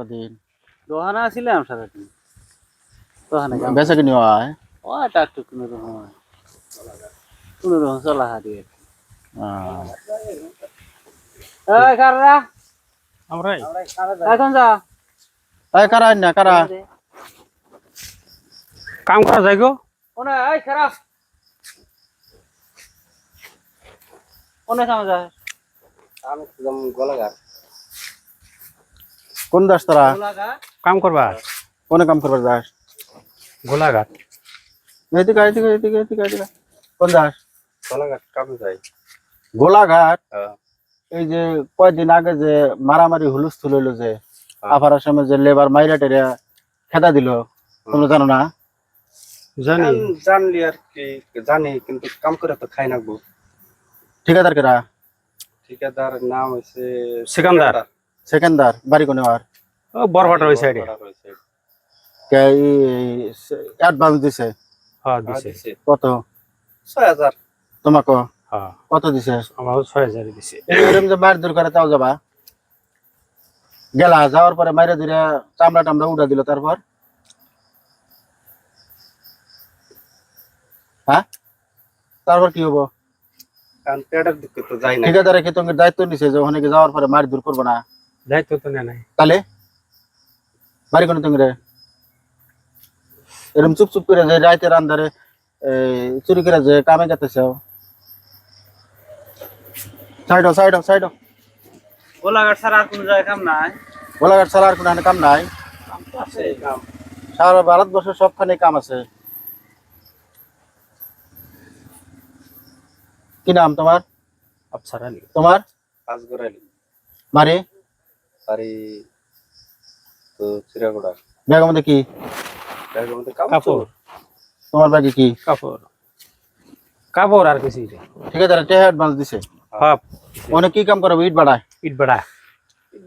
দিন দোকানে আসছিলাম সারাদিন দোকানে বেচা কিনি হয় ওটা একটু কোনোরকম চলা হারি এই কারা আমরাই এখন যা কারা না কারা কাম করা যায় গো ওনে এই খারাপ ওনে কাম যা আমি একদম গলাঘাট কোন দাস তারা কাম করবা কোনে কাম করবার দাস গোলাঘাট এদিকে এদিকে এদিকে এদিকে এদিকে কোন দাস গলাঘাট কামে যাই গোলাঘাট এই যে কয়দিন আগে যে মারামারি হুলস্থুল হইলো যে আফারার সময় যে লেবার মাইরা টেরা খেদা দিল তোমরা জানো না জানি জানলি আর কি জানি কিন্তু কাম করে তো খাই না গো ঠিকাদার কেরা ঠিকাদার নাম হইছে সিকান্দার সেকেন্দার বাড়ি কোনে আর ও বরবাটার ওই সাইডে কে অ্যাডভান্স দিছে হ্যাঁ দিছে কত 6000 তোমাকে হ্যাঁ কত দিছে আমার 6000 দিছে এরকম যে মার দূর করে তাও যাবা গেলা যাওয়ার পরে মাইরা দিরা চামড়া টামড়া উড়া দিল তারপর হ্যাঁ তারপর কি হবো কারণ পেটের দিকে তো যাই না ঠিকাদারে কি তোমার দায়িত্ব নিছে যে ওখানে যাওয়ার পরে মার দূর করবো না দায়িত্ব তো নেই নাই তাহলে বাড়ি কোনে তুমি এরকম চুপ চুপ করে যে রাইতের আন্ধারে চুরি করে যে কামে যেতেছে সাইডো সাইডো সাইডো গোলাঘাট ছাড়া আর কোনো জায়গায় কাম নাই গোলাঘাট ছাড়া আর কোনো কাম নাই কাম তো আছে কাম সারা ভারতবর্ষের সবখানে কাম আছে কি নাম তোমার আফসার আলী তোমার আজগর আলী মারি বাড়ি তো চিরাগোড়া ব্যাগের মধ্যে কি ব্যাগের মধ্যে কাম কাপড় তোমার ব্যাগে কি কাপড় কাপড় আর কিছু ঠিকাদারে টেহা অ্যাডভান্স দিছে হ্যাঁ অনেক কি কাম করবে ইট বাড়ায় ইট বাড়া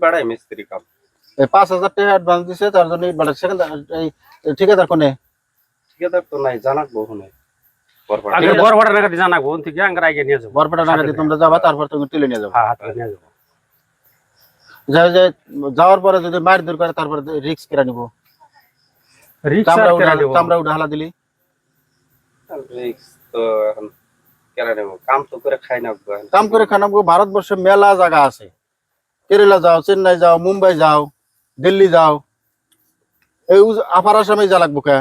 বাড়াই মিস্ত্রি কাম এই 5000 টাকা অ্যাডভান্স দিছে তার জন্য ইট বাড়ায় সেকেন্ড এই ঠিকাদার কোনে ঠিকাদার তো নাই জানাক বহুনে বরপাড়া আগে বরবাটার নাগাদ জানা কোন থেকে আঙ্গার আগে নিয়ে যাবো বরপেটা নাগাদ তোমরা যাবা তারপর তুমি তুলে নিয়ে যাবো হ্যাঁ হাতে নিয়ে যাবো যাওয়ার পরে যদি মার দূর করে তারপরে রিস্ক কেরা নিব রিক্সা চামড়া উঠা হালা দিলি রিক্স তো এখন কেরা নেব কাম তো করে খাই না গো কাম করে খানাবো ভারতবর্ষে মেলা জায়গা আছে কেরালা যাও চেন্নাই যাও মুম্বাই যাও দিল্লি যাও এই আপার আসামে যা লাগবো কে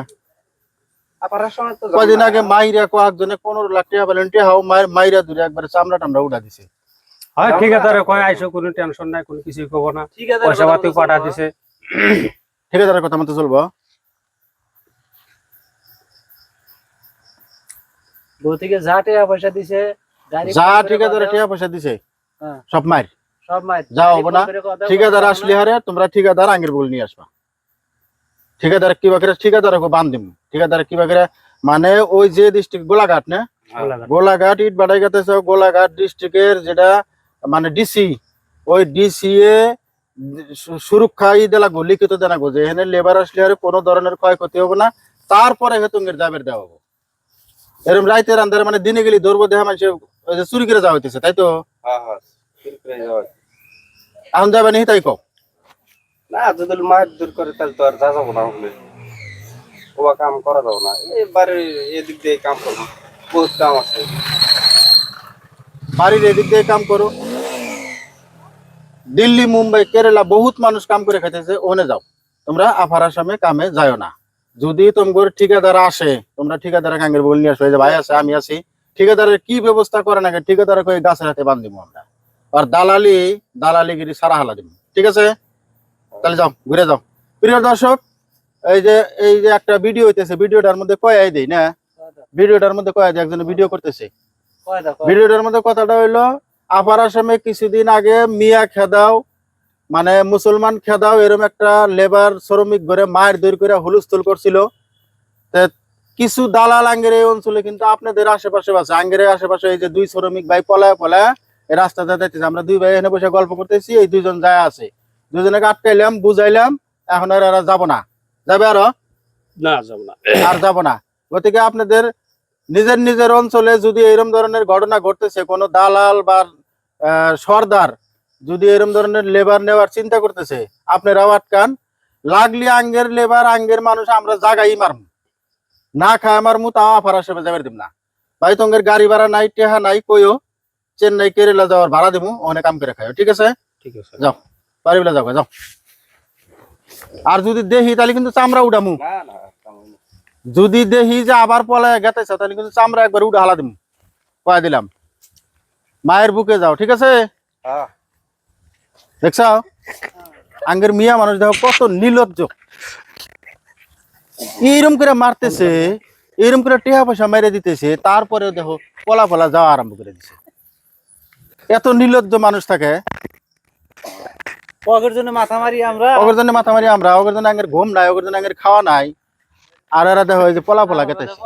আপার সময় তো কয়দিন আগে মাইরা কয়েকজনে 15 লাখ টাকা ভ্যালেন্টি হাও মাইরা দূরে একবারে চামড়া টামড়া উঠা দিছে হয় ঠিকাদারে কয় আইসো কোনো টেনশন নাই কোনো কিছুই কব না ঠিকাদার পয়সা পাতি পাঠা দিছে ঠিকাদারের কথা মতো চলবো বউ থেকে যা টাকা পয়সা দিছে গাড়ি যা ঠিকাদারে টাকা পয়সা দিছে হ্যাঁ। সব মার সব মাই যাও হবো না ঠিকাদার আসলে হারে তোমরা ঠিকাদার আঙ্গের বল নিয়ে আসবা ঠিকাদার কি বাকি ঠিকাদার বান দিম ঠিকাদার কি বাকি মানে ওই যে ডিস্ট্রিক্ট গোলাঘাট না গোলাঘাট ইট বাড়াই গেতেছে গোলাঘাট ডিস্ট্রিক্টের যেটা মানে ডিসি ওই ডিসি এ সুরক্ষা ই দেওয়া লাগবো লিখিত দেওয়া লাগবো যে এখানে লেবার আসলে আর কোনো ধরনের ক্ষয়ক্ষতি হবে না তারপরে হেতুঙ্গের জাবের দেওয়া হবো এরকম রাইতের আন্ধারে মানে দিনে গেলি ধরবো দেখা মানুষ ওই যে চুরি করে যাওয়া হইতেছে তাই তো হ্যাঁ হ্যাঁ ঠিক করে যাও এখন যাবে নি তাই কো না যদি মার দূর করে তাহলে তো আর যা যাবো না ওখানে ওবা কাম করা যাবো না এবারে এদিক দিয়ে কাম করবো বহুত কাম আছে বাড়ির এদিক দিয়ে কাম করো দিল্লি মুম্বাই কেরালা বহুত মানুষ কাম করে খাইতেছে ওখানে যাও তোমরা আফার আসামে কামে যাও না যদি তোমার ঠিকাদার আসে তোমরা ঠিকাদার কাঙ্গের বল নিয়ে আসো যে ভাই আছে আমি আছি ঠিকাদারের কি ব্যবস্থা করে না ঠিকাদার কই গাছের হাতে বান্ধ দিব আমরা আর দালালিগিরি সারা হালা দিব ঠিক আছে তাহলে যাও ঘুরে যাও প্রিয় দর্শক এই যে একটা ভিডিও হইতেছে ভিডিওটার মধ্যে কয়াই দেই না ভিডিওটার মধ্যে কয়াই দেয় একজন ভিডিও করতেছে ভিডিওটার মধ্যে কথাটা হইলো আপার আসামে কিছুদিন আগে মিয়া খেদাও মানে মুসলমান খেদাও এরকম একটা লেবার শ্রমিক ঘরে মায়ের দূর করে হুলস্থুল করছিল কিছু দালাল আঙ্গের এই অঞ্চলে কিন্তু আপনাদের আশেপাশে আছে আঙ্গের আশেপাশে এই যে দুই শ্রমিক ভাই পলায় এই রাস্তাতে যাইতেছে আমরা দুই ভাই এখানে বসে গল্প করতেছি এই দুইজন যায় আছে দুজনকে আটকাইলাম বুঝাইলাম এখন আর যাবো না যাবে আরো না যাব না আর যাবো না গতিকে আপনাদের নিজের অঞ্চলে যদি এরকম ধরনের ঘটনা ঘটতেছে কোনো দালাল বা সর্দার যদি এরকম ধরনের লেবার নেওয়ার চিন্তা করতেছে আপনারাও আটকান, লাগলি আঙ্গের লেবার আঙ্গের মানুষ আমরা জাগাই মারমু, না খায় মারমু, তাও আফার আসামে যাবার দিব না। ভাই তোমার গাড়ি ভাড়া নাই, টেহা নাই, কইও চেন্নাই কেরালা যাওয়ার ভাড়া দিমু, ওখানে কাম করে খাও, ঠিক আছে? ঠিক আছে যাও, পারিবেলা যাও যাও। আর যদি দেখি তাহলে কিন্তু চামড়া উঠামু, না না কাম হইলো। যদি দেখি যে আবার পলায় গেতেছ তাহলে কিন্তু চামড়া একবার উঠে হালা দিমু, কয়া দিলাম। মায়ের বুকে যাও, ঠিক আছে? হ্যাঁ দেখছ আঙ্গের মিয়া মানুষ দেখো কত নির্লজ্জ, এইরকম করে মারতেছে, এরকম করে টেহা পয়সা মেরে দিতেছে, তারপরে দেখো পলা পলা যাওয়া আরম্ভ করে দিছে। এত নির্লজ্জ মানুষ থাকে, পকের জন্য মাথা মারি আমরা। ওগের জন্য মাথা মারি আমরা, ওগের জন্য আঙ্গের ঘুম নাই, ওগের জন্য আঙ্গের খাওয়া নাই, আর এরা দেখো এই যে পলা পলা গেতেছে।